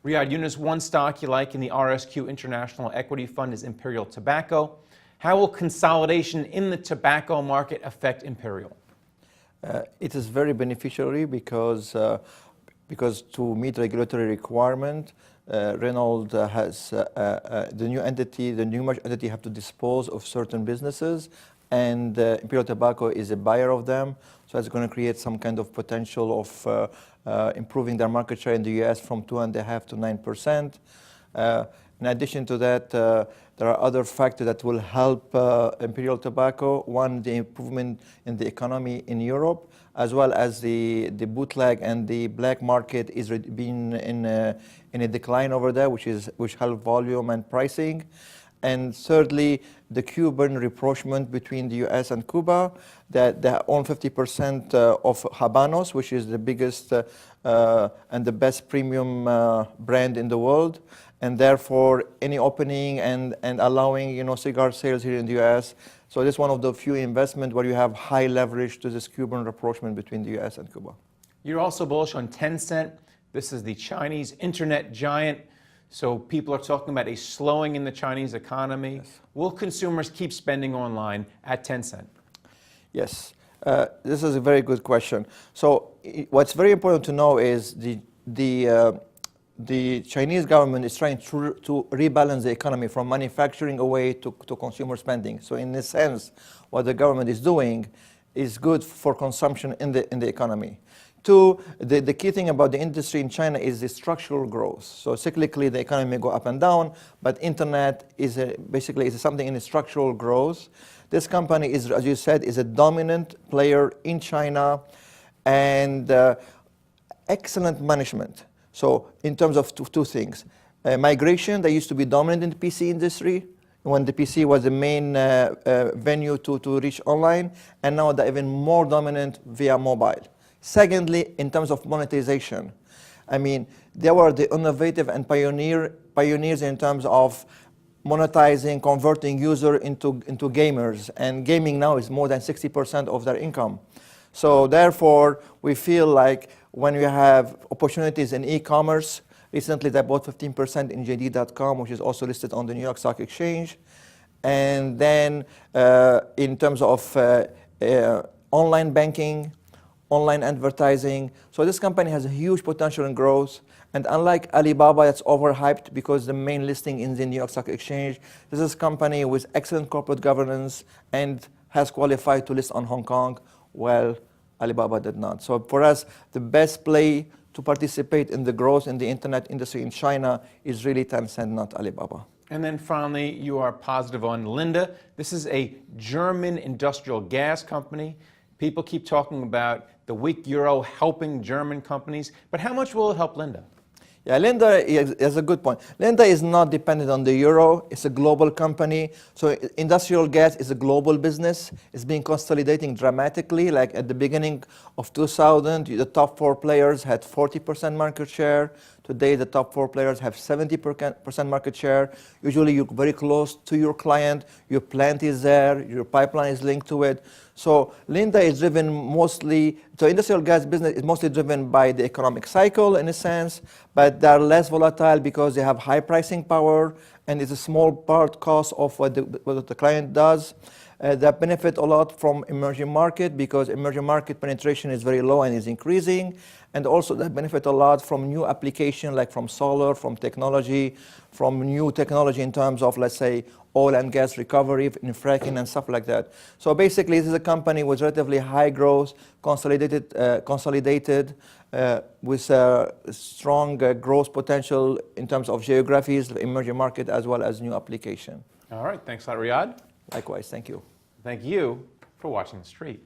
Riad Younes, one stock you like in the RSQ International Equity Fund is Imperial Tobacco. How will consolidation in the tobacco market affect Imperial? It is very beneficiary because to meet regulatory requirement, Renault has the new merged entity have to dispose of certain businesses, and Imperial Tobacco is a buyer of them. So it's going to create some kind of potential of improving their market share in the US from 2.5% to 9%. In addition to that, there are other factors that will help Imperial Tobacco. One, the improvement in the economy in Europe, as well as the bootleg and the black market is been in a decline over there, which help volume and pricing. And thirdly, the Cuban rapprochement between the US and Cuba, that they own 50% of Habanos, which is the biggest and the best premium brand in the world. And therefore, any opening and allowing cigar sales here in the US. So this is one of the few investments where you have high leverage to this Cuban rapprochement between the US and Cuba. You're also bullish on Tencent. This is the Chinese internet giant. So people are talking about a slowing in the Chinese economy. Yes. Will consumers keep spending online at Tencent? Yes. This is a very good question. So what's very important to know is the Chinese government is trying to rebalance the economy from manufacturing away to consumer spending. So in a sense, what the government is doing is good for consumption in the economy. Two, the key thing about the industry in China is the structural growth. So cyclically, the economy may go up and down, but internet is basically something in a structural growth. This company is, as you said, is a dominant player in China, and excellent management. So in terms of two things, migration, they used to be dominant in the PC industry when the PC was the main venue to reach online, and now they're even more dominant via mobile. Secondly, in terms of monetization, I mean, they were the innovative and pioneers in terms of monetizing, converting user into gamers, and gaming now is more than 60% of their income. So therefore, we feel like when you have opportunities in e-commerce, recently they bought 15% in JD.com, which is also listed on the New York Stock Exchange. And then in terms of online banking, online advertising. So this company has a huge potential in growth. And unlike Alibaba, that's overhyped because the main listing in the New York Stock Exchange, this is a company with excellent corporate governance and has qualified to list on Hong Kong. Well, Alibaba did not. So for us, the best play to participate in the growth in the internet industry in China is really Tencent, not Alibaba. And then finally, you are positive on Linde. This is a German industrial gas company. People keep talking about the weak euro helping German companies, but how much will it help Linde? Yeah, Linde is a good point. Linde is not dependent on the euro. It's a global company. So industrial gas is a global business. It's been consolidating dramatically. Like at the beginning of 2000, the top 4 players had 40% market share. Today, the top 4 players have 70% market share. Usually, you're very close to your client. Your plant is there. Your pipeline is linked to it. So Linde is driven mostly, so industrial gas business is mostly driven by the economic cycle in a sense, but they're less volatile because they have high pricing power, and it's a small part cost of what the client does. They benefit a lot from emerging market because emerging market penetration is very low and is increasing. And also they benefit a lot from new application, like from solar, from technology, from new technology in terms of, let's say, oil and gas recovery in fracking and stuff like that. So basically, this is a company with relatively high growth, consolidated with strong growth potential in terms of geographies, emerging market, as well as new application. All right, thanks a lot, Riad. Likewise, thank you. Thank you for watching The Street.